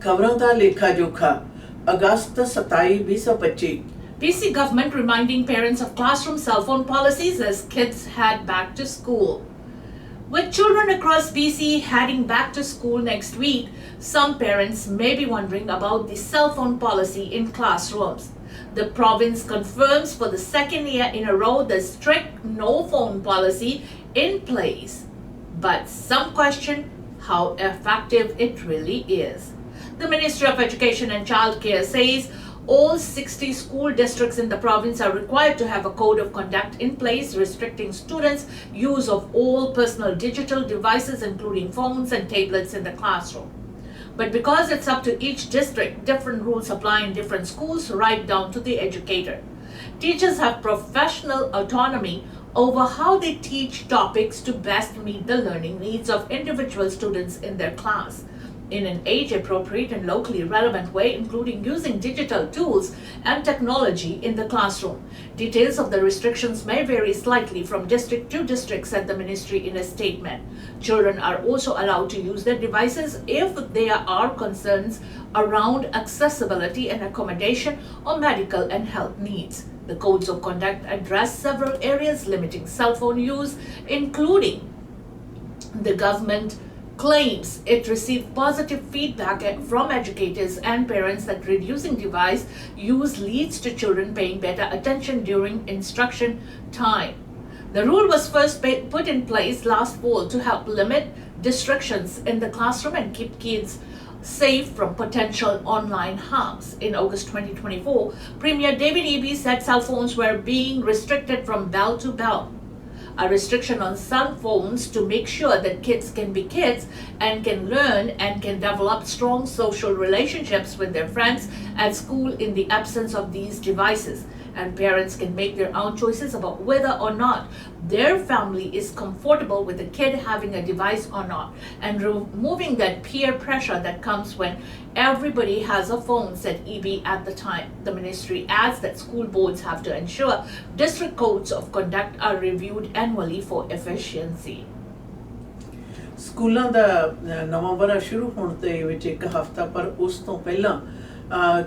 खबरों दा लेखा जोखा अगस्त 27 2025 BC government reminding parents of classroom cell phone policies as kids head back to school. With children across BC heading back to school next week, some parents may be wondering about the cell phone policy in classrooms. The province confirms for the second year in a row the strict no phone policy in place. But some question how effective it really is. The Ministry of Education and Childcare says all 60 school districts in the province are required to have a code of conduct in place restricting students' use of all personal digital devices including phones and tablets in the classroom. But because it's up to each district, different rules apply in different schools right down to the educator. Teachers have professional autonomy over how they teach topics to best meet the learning needs of individual students in their class in an age-appropriate and locally relevant way, including using digital tools and technology in the classroom. Details of the restrictions may vary slightly from district to district, said the ministry in a statement. Children are also allowed to use their devices if there are concerns around accessibility and accommodation or medical and health needs. The codes of conduct address several areas limiting cell phone use, including the government claims it received positive feedback from educators and parents that reducing device use leads to children paying better attention during instruction time. The rule was first put in place last fall to help limit distractions in the classroom and keep kids safe from potential online harms. In August 2024, Premier David Eby said cell phones were being restricted from bell to bell. A restriction on cell phones to make sure that kids can be kids and can learn and can develop strong social relationships with their friends at school in the absence of these devices. And parents can make their own choices about whether or not their family is comfortable with the kid having a device or not, and removing that peer pressure that comes when everybody has a phone, said EB at the time. The ministry adds that school boards have to ensure district codes of conduct are reviewed annually for efficiency. ਸਕੂਲਾਂ ਦਾ ਨਵਾਂ ਵਰ੍ਹਾ ਸ਼ੁਰੂ ਹੋਣ ਤੇ ਵਿੱਚ ਇੱਕ ਹਫ਼ਤਾ ਪਰ ਉਸ ਤੋਂ ਪਹਿਲਾਂ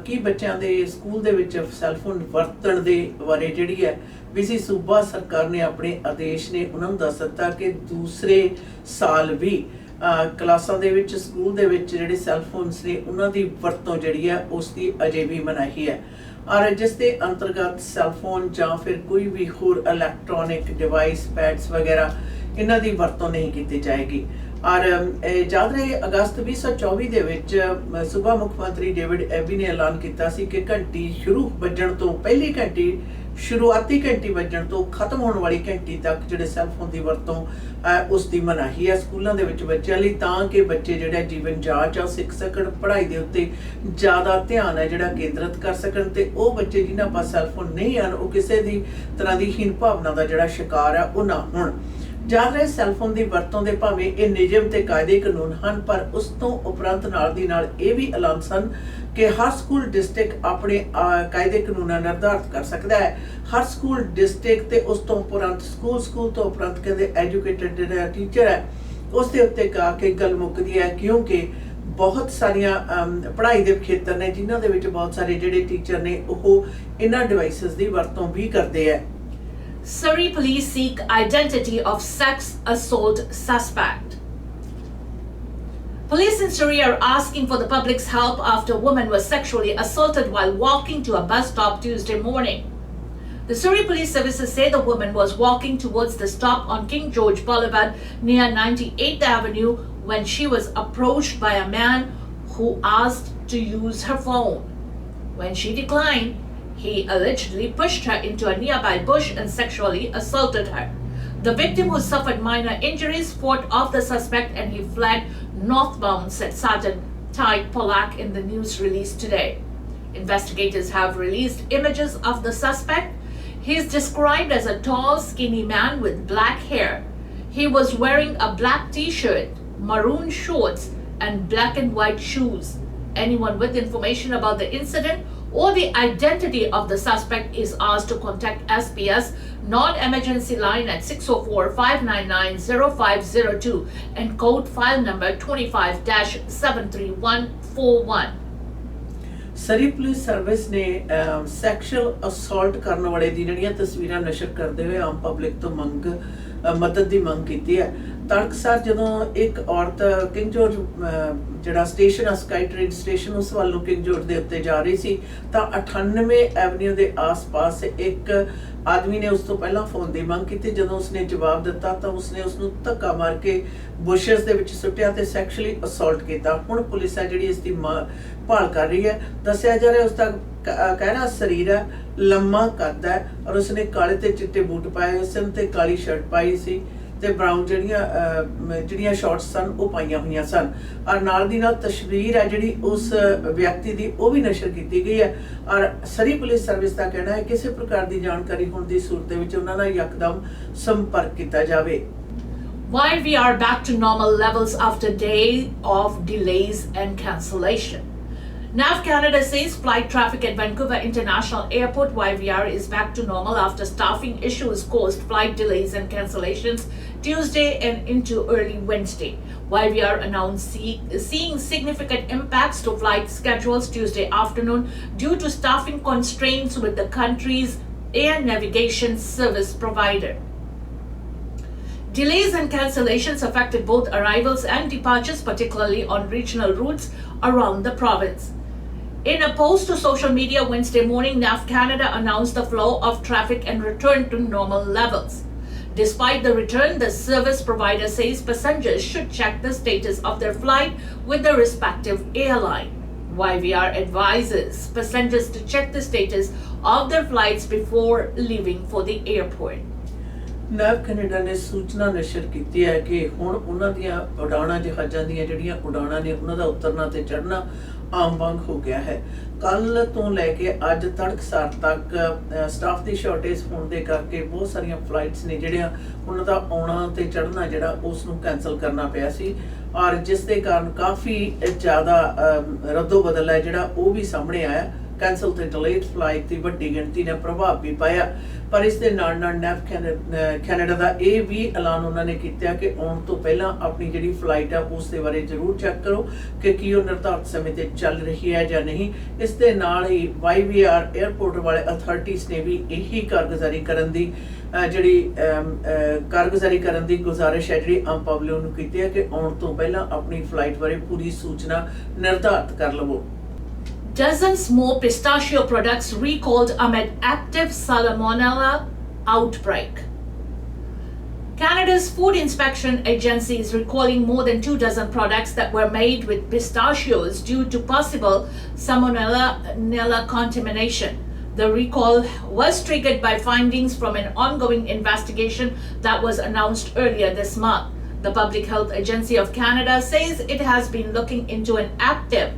ਕੀ ਬੱਚਿਆਂ ਦੇ ਸਕੂਲ ਦੇ ਵਿੱਚ ਸੈੱਲਫੋਨ ਵਰਤਣ ਦੇ ਬਾਰੇ ਜਿਹੜੀ ਹੈ BC ਸੂਬਾ ਸਰਕਾਰ ਨੇ ਆਪਣੇ ਆਦੇਸ਼ ਨੇ ਉਹਨਾਂ ਨੂੰ ਦੱਸ ਦਿੱਤਾ ਕਿ ਦੂਸਰੇ ਸਾਲ ਵੀ ਕਲਾਸਾਂ ਦੇ ਵਿੱਚ ਸਕੂਲ ਦੇ ਵਿੱਚ ਜਿਹੜੇ ਸੈੱਲਫੋਨਸ ਨੇ ਉਹਨਾਂ ਦੀ ਵਰਤੋਂ ਜਿਹੜੀ ਹੈ ਉਸ ਦੀ ਅਜੇ ਵੀ ਮਨਾਹੀ ਹੈ ਔਰ ਜਿਸ ਦੇ ਅੰਤਰਗਤ ਸੈੱਲਫੋਨ ਜਾਂ ਫਿਰ ਕੋਈ ਵੀ ਹੋਰ ਇਲੈਕਟ੍ਰੋਨਿਕ ਡਿਵਾਈਸ ਪੈਡਸ ਵਗੈਰਾ ਇਹਨਾਂ ਦੀ ਵਰਤੋਂ ਨਹੀਂ ਕੀਤੀ ਜਾਏਗੀ। और याद रहे अगस्त 2024 ਦੇ ਵਿੱਚ ਸੂਬਾ ਮੁੱਖ ਮੰਤਰੀ ਡੇਵਿਡ ਐਬੀ ਨੇ ਐਲਾਨ ਕੀਤਾ ਸੀ ਕਿ ਘੰਟੀ ਸ਼ੁਰੂ ਵੱਜਣ ਤੋਂ ਪਹਿਲੀ ਘੰਟੀ ਸ਼ੁਰੂਆਤੀ ਘੰਟੀ ਵੱਜਣ ਤੋਂ ਖਤਮ ਹੋਣ ਵਾਲੀ ਘੰਟੀ ਤੱਕ ਜਿਹੜੇ ਸੈੱਲਫੋਨ ਦੀ ਵਰਤੋਂ ਉਸ ਦੀ ਮਨਾਹੀ ਹੈ ਸਕੂਲਾਂ ਦੇ ਵਿੱਚ ਬੱਚਿਆਂ ਲਈ ਤਾਂ ਕਿ ਬੱਚੇ ਜਿਹੜਾ ਜੀਵਨ ਜਾਂਚ ਆ ਸਿੱਖ ਸਕਣ ਪੜ੍ਹਾਈ ਦੇ ਉੱਤੇ ਜ਼ਿਆਦਾ ਧਿਆਨ ਹੈ ਜਿਹੜਾ ਕੇਂਦਰਿਤ ਕਰ ਸਕਣ ਤੇ ਉਹ ਬੱਚੇ ਜਿਨ੍ਹਾਂ ਪਾਸ ਸੈੱਲਫੋਨ ਨਹੀਂ ਹਨ ਉਹ ਕਿਸੇ ਦੀ ਤਰ੍ਹਾਂ ਦੀ ਹੀਨ ਭਾਵਨਾ ਦਾ ਜਿਹੜਾ ਸ਼ਿਕਾਰ ਹੈ ਉਹ ਨਾ ਹੋਣ। याद रहे सैलफोन की वरतों के भावें ये नियम ते कायदे कानून हैं पर उस तो उपरंत नाल दी नाल ये भी ऐलान सन कि हर स्कूल डिस्ट्रिक्ट अपने कायदे कानून निर्धारित कर सकता है। हर स्कूल डिस्ट्रिक्ट ते उस तो उपरंत स्कूल तो उपरंत कहते एजुकेटेड टीचर है उस दे उत्ते का के गल मुकदी है क्योंकि बहुत सारिया पढ़ाई के खेतर ने जिन्हां दे विच बहुत सारे जिहड़े टीचर ने वो इन्हां डिवाइसिस की वरतों भी करते हैं। Surrey police seek identity of sex assault suspect. Police in Surrey are asking for the public's help after a woman was sexually assaulted while walking to a bus stop Tuesday morning. The Surrey Police Services say the woman was walking towards the stop on King George Boulevard near 98th Avenue when she was approached by a man who asked to use her phone. When she declined, he allegedly pushed her into a nearby bush and sexually assaulted her. The victim, who suffered minor injuries, fought off the suspect and he fled northbound, said Sergeant Ty Pollack in the news release today. Investigators have released images of the suspect. He is described as a tall, skinny man with black hair. He was wearing a black t-shirt, maroon shorts, and black and white shoes. Anyone with information about the incident or the identity of the suspect is asked to contact SPS non-emergency line at 604-599-0502 and code file number 25-73141. Surrey police service ਨੇ sexual assault ਕਰਨ ਵਾਲੇ ਦੀ ਜਿਹੜੀਆਂ ਤਸਵੀਰਾਂ ਨਸ਼ਰ ਕਰਦੇ ਹੋਏ ਆਮ public ਤੋਂ ਮਦਦ ਦੀ ਮੰਗ ਕੀਤੀ ਹੈ। ਤੜਕਸਾਰ ਜਦੋਂ ਇੱਕ ਔਰਤ ਕਿੰਗ ਜੋਰਜ ਜਿਹੜਾ ਸਟੇਸ਼ਨ ਆ ਸਕਾਈ ਟ੍ਰੇਨ ਸਟੇਸ਼ਨ ਉਸ ਵੱਲ ਨੂੰ ਕਿੰਗ ਜੋਰਜ ਦੇ ਉੱਤੇ ਜਾ ਰਹੀ ਸੀ ਤਾਂ 98 ਐਵਨਿਊ ਦੇ ਆਸ-ਪਾਸ ਇੱਕ ਆਦਮੀ ਨੇ ਉਸ ਤੋਂ ਪਹਿਲਾਂ ਫੋਨ ਦੀ ਮੰਗ ਕੀਤੀ। ਜਦੋਂ ਉਸਨੇ ਜਵਾਬ ਦਿੱਤਾ ਤਾਂ ਉਸਨੇ ਉਸਨੂੰ ਧੱਕਾ ਮਾਰ ਕੇ ਬੁਸ਼ਸ ਦੇ ਵਿੱਚ ਸੁੱਟਿਆ ਤੇ ਸੈਕਸ਼ੂਅਲੀ ਅਸੌਲਟ ਕੀਤਾ। ਹੁਣ ਪੁਲਿਸ ਹੈ ਜਿਹੜੀ ਇਸ ਦੀ ਭਾਲ ਕਰ ਰਹੀ ਹੈ। ਦੱਸਿਆ ਜਾ ਰਿਹਾ ਉਸ ਦਾ ਕਹਿਣਾ ਸਰੀਰ ਹੈ, ਲੰਮਾ ਕੱਦ ਹੈ ਔਰ ਉਸਨੇ ਕਾਲੇ ਤੇ ਚਿੱਟੇ ਬੂਟ ਪਾਏ ਹੋਏ ਸਨ ਤੇ ਕਾਲੀ ਸ਼ਰਟ ਪਾਈ ਸੀ ਤੇ ਬਰਾਊਨ ਜਿਹੜੀਆਂ ਸ਼ਾਰਟਸ ਸਨ ਉਹ ਪਾਈਆਂ ਹੋਈਆਂ ਸਨ ਔਰ ਨਾਲ ਦੀ ਨਾਲ ਤਸਵੀਰ ਹੈ ਜਿਹੜੀ ਉਸ ਵਿਅਕਤੀ ਦੀ ਉਹ ਵੀ ਨਸ਼ਰ ਕੀਤੀ ਗਈ ਹੈ ਔਰ ਸਰੀ ਪੁਲਿਸ ਸਰਵਿਸ ਦਾ ਕਹਿਣਾ ਹੈ ਕਿਸੇ ਪ੍ਰਕਾਰ ਦੀ ਜਾਣਕਾਰੀ ਹੋਣ ਦੀ ਸੂਰਤ ਦੇ ਵਿੱਚ ਉਹਨਾਂ ਨਾਲ ਯਕਦਮ ਸੰਪਰਕ ਕੀਤਾ ਜਾਵੇ। While we are back to normal levels after day of delays and cancellation, NAV Canada says flight traffic at Vancouver International Airport YVR is back to normal after staffing issues caused flight delays and cancellations Tuesday and into early Wednesday. YVR announced seeing significant impacts to flight schedules Tuesday afternoon due to staffing constraints with the country's air navigation service provider. Delays and cancellations affected both arrivals and departures, particularly on regional routes around the province. In a post to social media Wednesday morning, NAV Canada announced the flow of traffic and return to normal levels. Despite the return, the service provider says passengers should check the status of their flight with the respective airline. YVR advises passengers to check the status of their flights before leaving for the airport. ਨੈਵ Canada ਨੇ ਸੂਚਨਾ ਨਸ਼ਰ ਕੀਤੀ ਹੈ ਕਿ ਹੁਣ ਉਹਨਾਂ ਦੀਆਂ ਉਡਾਣਾਂ ਜਹਾਜ਼ਾਂ ਦੀਆਂ ਜਿਹੜੀਆਂ ਉਡਾਣਾਂ ਨੇ ਉਹਨਾਂ ਦਾ ਉਤਰਨਾ ਤੇ ਚੜ੍ਹਨਾ ਆਮ ਵਾਂਗ ਹੋ ਗਿਆ ਹੈ। ਕੱਲ ਤੋਂ ਲੈ ਕੇ ਅੱਜ ਤੜਕਸਾਰ ਤੱਕ ਸਟਾਫ ਦੀ ਸ਼ਾਰਟੇਜ ਹੋਣ ਦੇ ਕਰਕੇ ਬਹੁਤ ਸਾਰੀਆਂ ਫਲਾਈਟਸ ਨੇ ਜਿਹੜੀਆਂ ਉਹਨਾਂ ਦਾ ਆਉਣਾ ਤੇ ਚੜ੍ਹਨਾ ਜਿਹੜਾ ਉਸ ਨੂੰ ਕੈਂਸਲ ਕਰਨਾ ਪਿਆ ਸੀ ਔਰ ਜਿਸ ਦੇ ਕਾਰਨ ਕਾਫੀ ਜ਼ਿਆਦਾ ਰੱਦੋ ਬਦਲ ਹੈ ਜਿਹੜਾ ਉਹ ਵੀ ਸਾਹਮਣੇ ਆਇਆ। ਕੈਂਸਲ ਤੇ ਡਿਲੇਡ ਫਲਾਈਟ ਦੀ ਵੱਡੀ ਗਿਣਤੀ ਨੇ ਪ੍ਰਭਾਵ ਵੀ ਪਾਇਆ ਪਰ ਇਸ ਦੇ ਨਾਲ ਨਾਲ ਨੈਵ ਕੈਨੇਡਾ ਦਾ ਇਹ ਵੀ ਐਲਾਨ ਉਹਨਾਂ ਨੇ ਕੀਤਾ ਕਿ ਆਉਣ ਤੋਂ ਪਹਿਲਾਂ ਆਪਣੀ ਜਿਹੜੀ ਫਲਾਈਟ ਆ ਉਸ ਦੇ ਬਾਰੇ ਜ਼ਰੂਰ ਚੈੱਕ ਕਰੋ ਕਿ ਕੀ ਉਹ ਨਿਰਧਾਰਤ ਸਮੇਂ ਤੇ ਚੱਲ ਰਹੀ ਹੈ ਜਾਂ ਨਹੀਂ। ਇਸ ਦੇ ਨਾਲ ਹੀ YVR 에ਅਰਪੋਰਟ ਵਾਲੇ ਅਥਾਰਟੀਜ਼ ਨੇ ਵੀ ਇਹੀ ਕਾਰਗੁਜ਼ਾਰੀ ਕਰਨ ਦੀ ਗੁਜ਼ਾਰਿਸ਼ ਹੈ ਜਿਹੜੀ ਆਮ ਪਬਲਿਕ ਨੂੰ ਕੀਤੀ ਹੈ ਕਿ ਆਉਣ ਤੋਂ ਪਹਿਲਾਂ ਆਪਣੀ ਫਲਾਈਟ ਬਾਰੇ ਪੂਰੀ ਸੂਚਨਾ ਨਿਰਧਾਰਤ ਕਰ ਲਵੋ। Dozens more pistachio products recalled amid active salmonella outbreak. Canada's Food Inspection Agency is recalling more than 24 products that were made with pistachios due to possible salmonella contamination. The recall was triggered by findings from an ongoing investigation that was announced earlier this month. The Public Health Agency of Canada says it has been looking into an active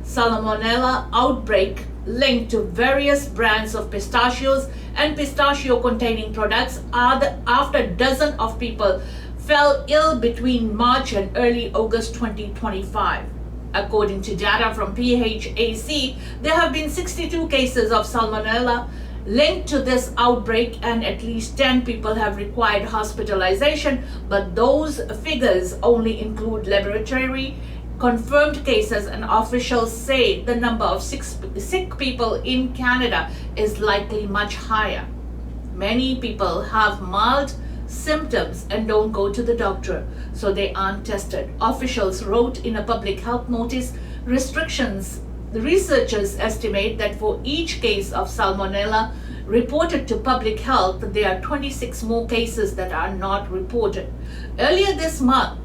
salmonella outbreak linked to various brands of pistachios and pistachio containing products after dozens of people fell ill between March and early August 2025. According to data from PHAC, there have been 62 cases of salmonella linked to this outbreak and at least 10 people have required hospitalization, but those figures only include laboratory confirmed cases and officials say the number of sick people in Canada is likely much higher. Many people have mild symptoms and don't go to the doctor, so they aren't tested. Officials wrote in a public health notice restrictions. The researchers estimate that for each case of salmonella reported to public health, there are 26 more cases that are not reported. Earlier this month,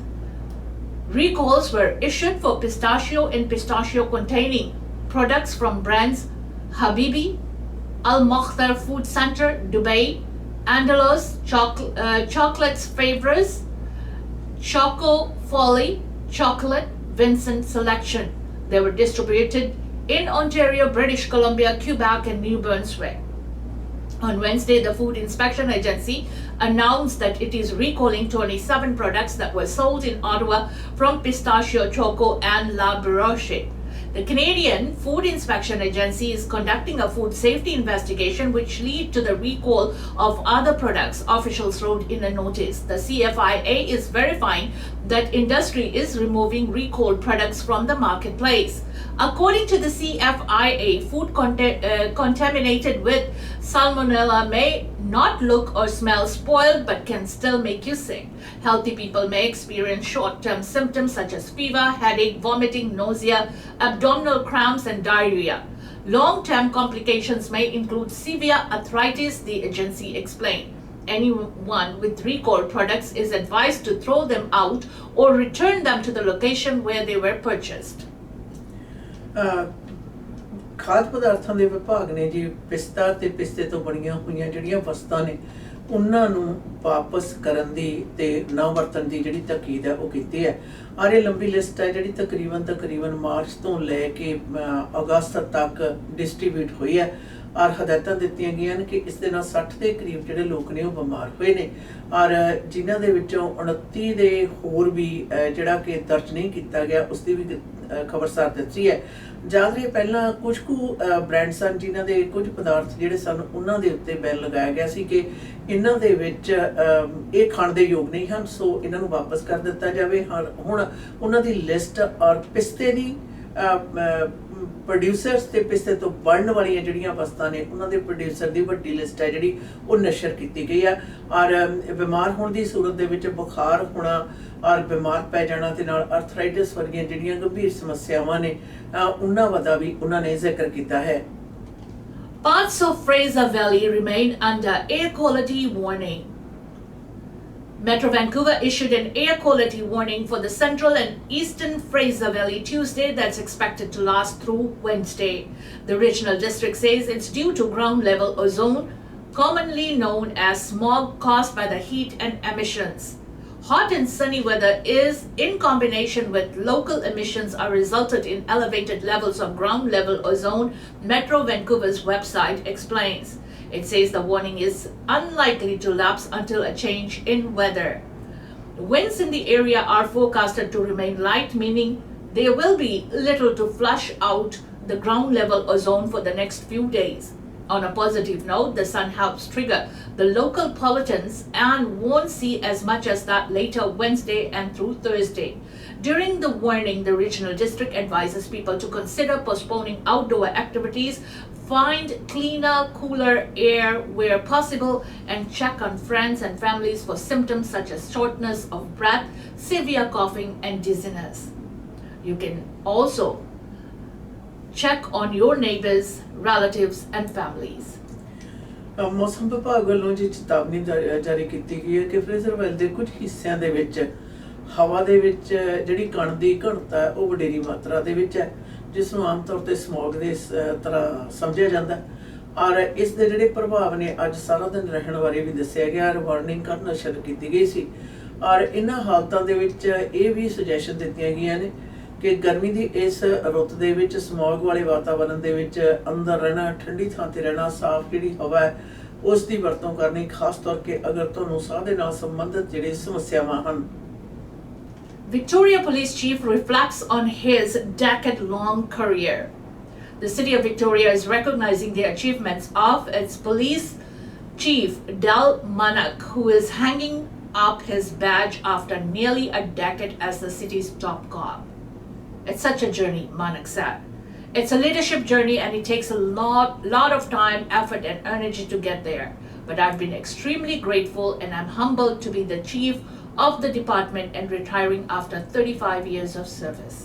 recalls were issued for pistachio and pistachio containing products from brands Habibi, Al Mokhtar Food Center, Dubai, Andalos, Chocolates Favors, Choco Folly, Chocolate, Vincent Selection. They were distributed in Ontario, British Columbia, Quebec, and New Brunswick. On Wednesday, the Food Inspection Agency announced that it is recalling 27 products that were sold in Ottawa from Pistachio Choco and La Broche. The Canadian Food Inspection Agency is conducting a food safety investigation which lead to the recall of other products, officials wrote in a notice. The CFIA is verifying that industry is removing recalled products from the marketplace. According to the CFIA, food contaminated with salmonella may not look or smell spoiled but can still make you sick. Healthy people may experience short-term symptoms such as fever, headache, vomiting, nausea, abdominal cramps, and diarrhea. Long-term complications may include severe arthritis, the agency explained. Anyone with recalled products is advised to throw them out or return them to the location where they were purchased. ਖਾਦ ਪਦਾਰਥਾਂ ਦੇ ਵਿਭਾਗ ਨੇ ਜੀ ਪਿਸਤਾ ਤੇ ਪਿਸਤੇ ਤੋਂ ਬਣੀਆਂ ਹੋਈਆਂ ਜਿਹੜੀਆਂ ਵਸਤਾਂ ਨੇ ਉਹਨਾਂ ਨੂੰ ਵਾਪਸ ਕਰਨ ਦੀ ਤੇ ਨਾ ਵਰਤਣ ਦੀ ਜਿਹੜੀ ਤਾਕੀਦ ਹੈ ਉਹ ਕੀਤੀ ਹੈ। ਔਰ ਇਹ ਲੰਬੀ ਲਿਸਟ ਹੈ ਜਿਹੜੀ ਤਕਰੀਬਨ ਮਾਰਚ ਤੋਂ ਲੈ ਕੇ ਅਗਸਤ ਤੱਕ ਡਿਸਟ੍ਰੀਬਿਊਟ ਹੋਈ ਹੈ। ਔਰ ਹਦਾਇਤਾਂ ਦਿੱਤੀਆਂ ਗਈਆਂ ਨੇ ਕਿ ਇਸ ਦੇ ਨਾਲ 60 ਦੇ ਕਰੀਬ ਜਿਹੜੇ ਲੋਕ ਨੇ ਉਹ ਬਿਮਾਰ ਹੋਏ ਨੇ ਔਰ ਜਿਨ੍ਹਾਂ ਦੇ ਵਿੱਚੋਂ 29 ਦੇ ਹੋਰ ਵੀ ਜਿਹੜਾ ਕਿ ਦਰਜ ਨਹੀਂ ਕੀਤਾ ਗਿਆ ਉਸ ਦੀ ਵੀ ਖਬਰਸਾਰ ਦਿੱਤੀ ਹੈ। ਜਦ ਇਹ ਪਹਿਲਾਂ ਕੁਝ ਕੁ ਬ੍ਰਾਂਡ ਸਨ ਜਿਨ੍ਹਾਂ ਦੇ ਕੁਝ ਪਦਾਰਥ ਜਿਹੜੇ ਸਨ ਉਹਨਾਂ ਦੇ ਉੱਤੇ ਬੈਨ ਲਗਾਇਆ ਗਿਆ ਸੀ ਕਿ ਇਹਨਾਂ ਦੇ ਵਿੱਚ ਇਹ ਖਾਣ ਦੇ ਯੋਗ ਨਹੀਂ ਹਨ, ਸੋ ਇਹਨਾਂ ਨੂੰ ਵਾਪਸ ਕਰ ਦਿੱਤਾ ਜਾਵੇ। ਹੁਣ ਉਹਨਾਂ ਦੀ ਲਿਸਟ ਔਰ ਪਿਸਤੇ ਦੀ ਪ੍ਰੋਡਿਊਸਰਸ ਤੇ ਪਿਸਤੇ ਤੋਂ ਬਣਨ ਵਾਲੀਆਂ ਜਿਹੜੀਆਂ ਵਸਤਾਂ ਨੇ ਉਹਨਾਂ ਦੇ ਪ੍ਰੋਡਿਊਸਰ ਦੀ ਵੱਡੀ ਲਿਸਟ ਹੈ ਜਿਹੜੀ ਉਹ ਨਸ਼ਰ ਕੀਤੀ ਗਈ ਆ। ਔਰ ਬਿਮਾਰ ਹੋਣ ਦੀ ਸੂਰਤ ਦੇ ਵਿੱਚ ਬੁਖਾਰ ਹੋਣਾ ਔਰ ਬਿਮਾਰ ਪੈ ਜਾਣਾ ਤੇ ਨਾਲ ਆਰਥਰਾਈਟਿਸ ਵਰਗੀਆਂ ਜਿਹੜੀਆਂ ਗੰਭੀਰ ਸਮੱਸਿਆਵਾਂ ਨੇ ਉਹਨਾਂ ਦਾ ਵੀ ਉਹਨਾਂ ਨੇ ਜ਼ਿਕਰ ਕੀਤਾ ਹੈ। Parts of Fraser Valley remain under air quality warning. Metro Vancouver issued an air quality warning for the central and eastern Fraser Valley Tuesday that's expected to last through Wednesday. The regional district says it's due to ground level ozone, commonly known as smog caused by the heat and emissions. Hot and sunny weather is, in combination with local emissions, are resulted in elevated levels of ground level ozone, Metro Vancouver's website explains. It says the warning is unlikely to lapse until a change in weather. Winds in the area are forecasted to remain light, meaning there will be little to flush out the ground level ozone for the next few days. On a positive note, the sun helps trigger the local pollutants and won't see as much as that later Wednesday and through Thursday. During the warning, the regional district advises people to consider postponing outdoor activities, find cleaner, cooler air where possible, and check on friends and families for symptoms such as shortness of breath, severe coughing, and dizziness. You can also check on your neighbors, relatives, and families. ਮੌਸਮ ਵਿਭਾਗ ਵੱਲੋਂ ਜੀ ਚੇਤਾਵਨੀ ਜਾਰੀ ਕੀਤੀ ਗਈ ਹੈ ਕਿ ਫਰੇਜ਼ਰ ਵੈਲ ਦੇ ਕੁਝ ਹਿੱਸਿਆਂ ਦੇ ਵਿੱਚ ਹਵਾ ਦੇ ਵਿੱਚ ਜਿਹੜੀ ਕਣ ਦੀ ਘਣਤਾ ਹੈ ਉਹ ਵਡੇਰੀ ਮਾਤਰਾ ਦੇ ਵਿੱਚ ਹੈ, ਜਿਸ ਨੂੰ ਆਮ ਤੌਰ ਤੇ ਸਮੌਗ ਦੇ ਤਰ੍ਹਾਂ ਸਮਝਿਆ ਜਾਂਦਾ ਔਰ ਇਸ ਦੇ ਜਿਹੜੇ ਪ੍ਰਭਾਵ ਨੇ ਅੱਜ ਸਾਰਾ ਦਿਨ ਰਹਿਣ ਬਾਰੇ ਵੀ ਦੱਸਿਆ ਗਿਆ ਔਰ ਵਾਰਨਿੰਗ ਕਰਨਾ ਸ਼ੁਰੂ ਕੀਤੀ ਗਈ ਸੀ। ਔਰ ਇਹਨਾਂ ਹਾਲਤਾਂ ਦੇ ਵਿੱਚ ਇਹ ਵੀ ਸੁਜੈਸ਼ਨ ਦਿੱਤੀਆਂ ਗਈਆਂ ਨੇ ਕਿ ਗਰਮੀ ਦੀ ਇਸ ਰੁੱਤ ਦੇ ਵਿੱਚ ਸਮੌਗ ਵਾਲੇ ਵਾਤਾਵਰਨ ਦੇ ਵਿੱਚ ਅੰਦਰ ਰਹਿਣਾ, ਠੰਡੀ ਥਾਂ ਤੇ ਰਹਿਣਾ, ਸਾਫ਼ ਜਿਹੜੀ ਹਵਾ ਹੈ ਉਸ ਦੀ ਵਰਤੋਂ ਕਰਨੀ, ਖਾਸ ਤੌਰ ਕੇ ਅਗਰ ਤੁਹਾਨੂੰ ਸਾਹ ਦੇ ਨਾਲ ਸੰਬੰਧਿਤ ਜਿਹੜੇ ਸਮੱਸਿਆਵਾਂ ਹਨ। Victoria Police Chief reflects on his decade-long career. The City of Victoria is recognizing the achievements of its police chief, Del Manak, who is hanging up his badge after nearly a decade as the city's top cop. It's such a journey, Manak said. It's a leadership journey and it takes a lot of time, effort, and energy to get there. But I've been extremely grateful and I'm humbled to be the chief of the department and retiring after 35 years of service.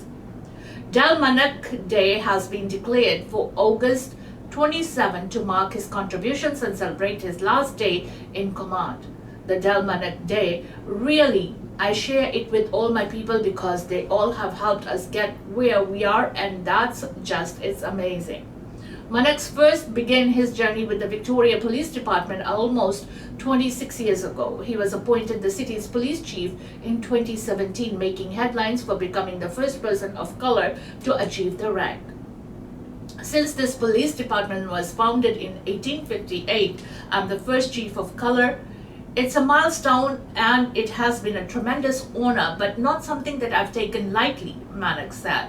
Del Manak Day has been declared for August 27 to mark his contributions and celebrate his last day in command. The Del Manak Day, really, I share it with all my people because they all have helped us get where we are, and it's amazing. Manak first began his journey with the Victoria Police Department almost 26 years ago. He was appointed the city's police chief in 2017, making headlines for becoming the first person of color to achieve the rank. Since this police department was founded in 1858, I'm the first chief of color. It's a milestone and it has been a tremendous honor, but not something that I've taken lightly, Manak said.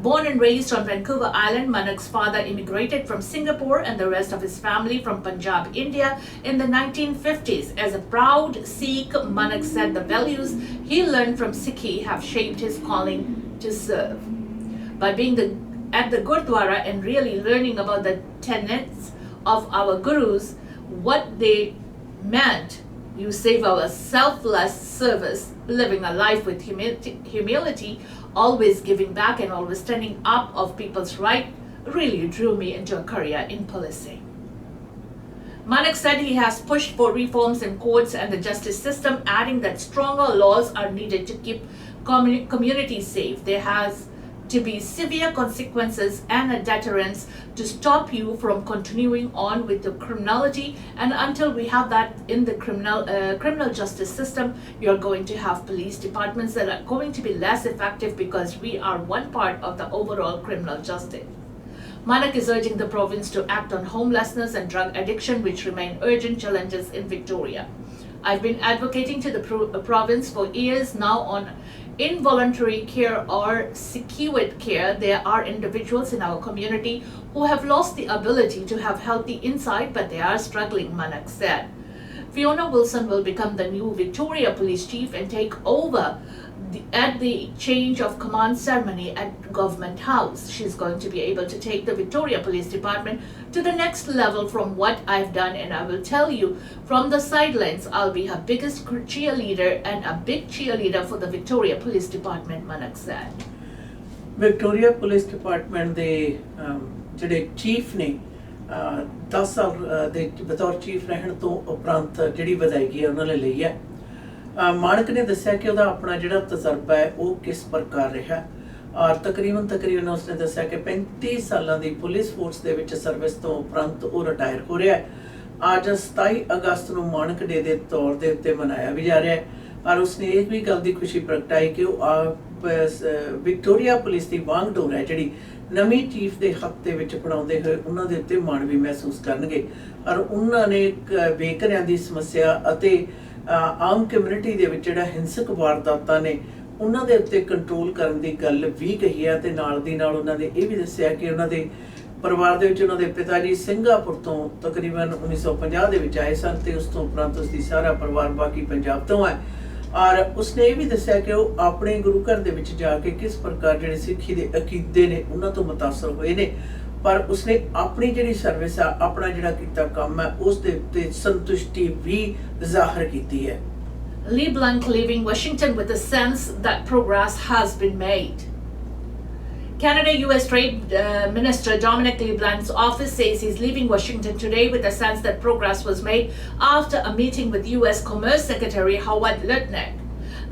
Born and raised on Vancouver Island, Manak's father immigrated from Singapore and the rest of his family from Punjab, India in the 1950s. As a proud Sikh, Manak said the values he learned from Sikhi have shaped his calling to serve. By being at the Gurdwara and really learning about the tenets of our gurus, what they meant, you save our selfless service, living a life with humility, always giving back and always standing up of people's right, really drew me into a career in policing. Manak said he has pushed for reforms in courts and the justice system, adding that stronger laws are needed to keep communities safe. There has to be severe consequences and a deterrence to stop you from continuing on with the criminality, and until we have that in the criminal justice system, you're going to have police departments that are going to be less effective because we are one part of the overall criminal justice. Manak is urging the province to act on homelessness and drug addiction, which remain urgent challenges in Victoria. I've been advocating to the province for years now on involuntary care or secured care. There are individuals in our community who have lost the ability to have healthy inside, but they are struggling, Manak said. Fiona Wilson will become the new Victoria Police Chief and take over at the change of command ceremony at Government House. She's going to be able to take the Victoria Police Department to the next level from what I've done, and I will tell you from the sidelines, I'll be her biggest cheerleader and a big cheerleader for the Victoria Police Department, Manak said. Victoria Police Department ਦੇ ਜਿਹੜੇ chief ਨੇ 10 ਸਾਲ ਦੇ ਬਤੌਰ chief ਰਹਿਣ ਤੋਂ ਉਪਰੰਤ ਜਿਹੜੀ ਵਧਾਈ ਹੈ ਉਹਨਾਂ ਨੇ ਲਈ ਹੈ। ਮਾਨਕ ਨੇ ਦੱਸਿਆ ਕਿ ਉਹਦਾ ਆਪਣਾ ਜਿਹੜਾ ਤਜਰਬਾ ਹੈ ਉਹ ਕਿਸ ਪ੍ਰਕਾਰ ਰਿਹਾ ਔਰ ਤਕਰੀਬਨ ਉਸਨੇ ਦੱਸਿਆ ਕਿ 35 ਸਾਲਾਂ ਦੀ ਪੁਲਿਸ ਫੋਰਸ ਦੇ ਵਿੱਚ ਸਰਵਿਸ ਤੋਂ ਉਪਰੰਤ ਉਹ ਰਿਟਾਇਰ ਹੋ ਰਿਹਾ ਹੈ। ਅੱਜ 27 ਅਗਸਤ ਨੂੰ ਮਾਨਕ ਡੇ ਦੇ ਤੌਰ ਦੇ ਉੱਤੇ ਮਨਾਇਆ ਵੀ ਜਾ ਰਿਹਾ ਹੈ ਔਰ ਉਸਨੇ ਇਹ ਵੀ ਗੱਲ ਦੀ ਖੁਸ਼ੀ ਪ੍ਰਗਟਾਈ ਕਿ ਉਹ ਵਿਕਟੋਰੀਆ ਪੁਲਿਸ ਦੀ ਵਾਂਗਡੋਰ ਹੈ ਜਿਹੜੀ ਨਵੀਂ ਚੀਫ ਦੇ ਹੱਥ ਦੇ ਵਿੱਚ ਬਣਾਉਂਦੇ ਹੋਏ ਉਹਨਾਂ ਦੇ ਉੱਤੇ ਮਾਣ ਵੀ ਮਹਿਸੂਸ ਕਰਨਗੇ ਔਰ ਉਹਨਾਂ ਨੇ ਬੇਘਰਿਆਂ ਦੀ ਸਮੱਸਿਆ ਅਤੇ ਆਮ ਕਮਿਊਨਿਟੀ ਦੇ ਵਿੱਚ ਜਿਹੜਾ ਹਿੰਸਕ ਵਾਰਦਾਤਾਂ ਨੇ ਉਹਨਾਂ ਦੇ ਉੱਤੇ ਕੰਟਰੋਲ ਕਰਨ ਦੀ ਗੱਲ ਵੀ ਕਹੀ ਹੈ ਤੇ ਨਾਲ ਦੀ ਨਾਲ ਉਹਨਾਂ ਨੇ ਇਹ ਵੀ ਦੱਸਿਆ ਕਿ ਉਹਨਾਂ ਦੇ ਪਰਿਵਾਰ ਦੇ ਵਿੱਚ ਉਹਨਾਂ ਦੇ ਪਿਤਾ ਜੀ ਸਿੰਗਾਪੁਰ ਤੋਂ ਤਕਰੀਬਨ 1950 ਦੇ ਵਿੱਚ ਆਏ ਸਨ ਤੇ ਉਸ ਤੋਂ ਉਪਰੰਤ ਉਸ ਦੀ ਸਾਰਾ ਪਰਿਵਾਰ ਬਾਕੀ ਪੰਜਾਬ ਤੋਂ ਹੈ ਔਰ ਉਸਨੇ ਇਹ ਵੀ ਦੱਸਿਆ ਕਿ ਉਹ ਆਪਣੇ ਗੁਰੂ ਘਰ ਦੇ ਵਿੱਚ ਜਾ ਕੇ ਕਿਸ ਪ੍ਰਕਾਰ ਜਿਹੜੇ ਸਿੱਖੀ ਦੇ ਅਕੀਦੇ ਨੇ ਉਹਨਾਂ ਤੋਂ ਮੁਤਾਸਰ ਹੋਏ ਨੇ ਪਰ ਉਸਨੇ ਆਪਣੀ ਜਿਹੜੀ ਸਰਵਿਸ ਆ ਆਪਣਾ ਜਿਹੜਾ ਕੀਤਾ ਕੰਮ ਹੈ ਉਸ ਦੇ ਉੱਤੇ ਸੰਤੁਸ਼ਟੀ ਵੀ ਜ਼ਾਹਰ ਕੀਤੀ ਹੈ। Lee Blanc leaving Washington with a sense that progress has been made. Canada-US Trade Minister Dominic LeBlanc's office says he's leaving Washington today with a sense that progress was made after a meeting with US Commerce Secretary Howard Lutnick.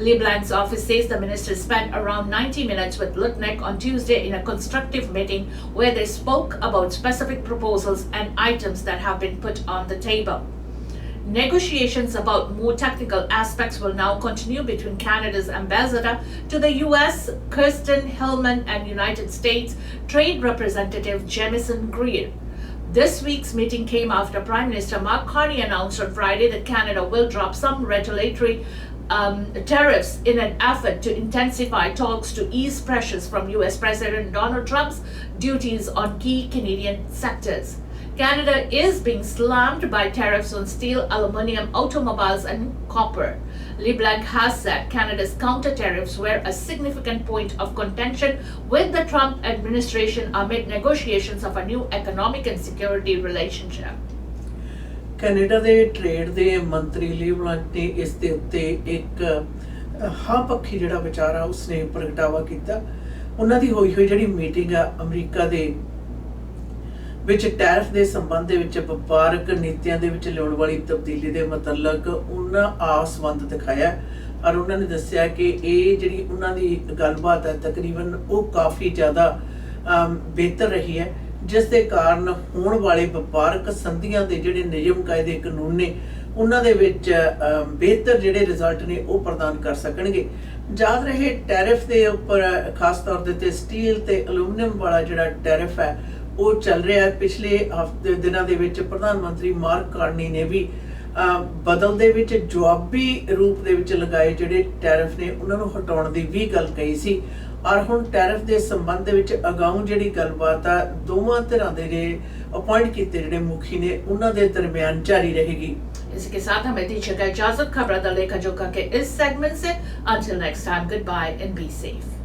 LeBlanc's office says the minister spent around 90 minutes with Lutnick on Tuesday in a constructive meeting where they spoke about specific proposals and items that have been put on the table. Negotiations about more technical aspects will now continue between Canada's ambassador to the US, Kirsten Hillman, and United States Trade Representative Jamieson Greer. This week's meeting came after Prime Minister Mark Carney announced on Friday that Canada will drop some regulatory tariffs in an effort to intensify talks to ease pressures from US President Donald Trump's duties on key Canadian sectors. Canada is being slammed by tariffs on steel, aluminium, automobiles, and copper. LeBlanc has said Canada's counter tariffs were a significant point of contention with the Trump administration amid negotiations of a new economic and security relationship. Canada ਦੇ trade ਦੇ ਮੰਤਰੀ ਲੀਬਲਾਂਕ ਨੇ ਇਸ ਦੇ ਉੱਤੇ ਇੱਕ ਹਾਂ ਪੱਖੀ ਜਿਹੜਾ ਵਿਚਾਰ ਆ ਉਸਨੇ ਪ੍ਰਗਟਾਵਾ ਕੀਤਾ। ਉਹਨਾਂ ਦੀ ਹੋਈ ਜਿਹੜੀ ਮੀਟਿੰਗ ਆ ਅਮਰੀਕਾ ਦੇ ਵਿੱਚ ਟੈਰਿਫ ਦੇ ਸੰਬੰਧ ਦੇ ਵਿੱਚ ਵਪਾਰਕ ਨੀਤੀਆਂ ਦੇ ਵਿੱਚ ਲਿਆਉਣ ਵਾਲੀ ਤਬਦੀਲੀ ਦੇ ਮੁਤਲਕ ਉਹਨਾਂ ਆਸਵੰਦ ਦਿਖਾਇਆ ਔਰ ਉਹਨਾਂ ਨੇ ਦੱਸਿਆ ਕਿ ਇਹ ਜਿਹੜੀ ਉਹਨਾਂ ਦੀ ਗੱਲਬਾਤ ਹੈ ਤਕਰੀਬਨ ਉਹ ਕਾਫੀ ਜ਼ਿਆਦਾ ਬਿਹਤਰ ਰਹੀ ਹੈ ਜਿਸ ਦੇ ਕਾਰਨ ਹੋਣ ਵਾਲੇ ਵਪਾਰਕ ਸੰਧੀਆਂ ਦੇ ਜਿਹੜੇ ਨਿਯਮ ਕਾਇਦੇ ਕਾਨੂੰਨ ਨੇ ਉਹਨਾਂ ਦੇ ਵਿੱਚ ਬਿਹਤਰ ਜਿਹੜੇ ਰਿਜ਼ਲਟ ਨੇ ਉਹ ਪ੍ਰਦਾਨ ਕਰ ਸਕਣਗੇ। ਯਾਦ ਰਹੇ ਟੈਰਿਫ ਦੇ ਉੱਪਰ ਖਾਸ ਤੌਰ ਦੇ ਉੱਤੇ ਸਟੀਲ ਤੇ ਐਲੂਮੀਨੀਅਮ ਵਾਲਾ ਜਿਹੜਾ ਟੈਰਿਫ ਹੈ ਉਹ ਚੱਲ ਰਿਹਾ ਹੈ। ਪਿਛਲੇ ਹਫ਼ਤੇ ਦਿਨਾਂ ਦੇ ਵਿੱਚ ਪ੍ਰਧਾਨ ਮੰਤਰੀ ਮਾਰਕ ਕਾਰਨੀ ਨੇ ਵੀ ਬਦਲ ਦੇ ਵਿੱਚ ਜਵਾਬੀ ਰੂਪ ਦੇ ਵਿੱਚ ਲਗਾਏ ਜਿਹੜੇ ਟੈਰਿਫ ਨੇ ਉਹਨਾਂ ਨੂੰ ਹਟਾਉਣ ਦੀ ਵੀ ਗੱਲ ਕਹੀ ਸੀ ਔਰ ਹੁਣ ਟੈਰਿਫ ਦੇ ਸੰਬੰਧ ਦੇ ਵਿੱਚ ਅਗਾਊਂ ਜਿਹੜੀ ਗੱਲਬਾਤ ਆ ਦੋਵਾਂ ਧਿਰਾਂ ਦੇ ਜਿਹੜੇ ਅਪਾਇੰਟ ਕੀਤੇ ਜਿਹੜੇ ਮੁਖੀ ਨੇ ਉਹਨਾਂ ਦੇ ਦਰਮਿਆਨ ਜਾਰੀ ਰਹੇਗੀ। इसी के साथ हमें दीजिएगा इजाजत खबरां दा लेखा जोखा के इस सेगमेंट से। Until next time, goodbye and be safe.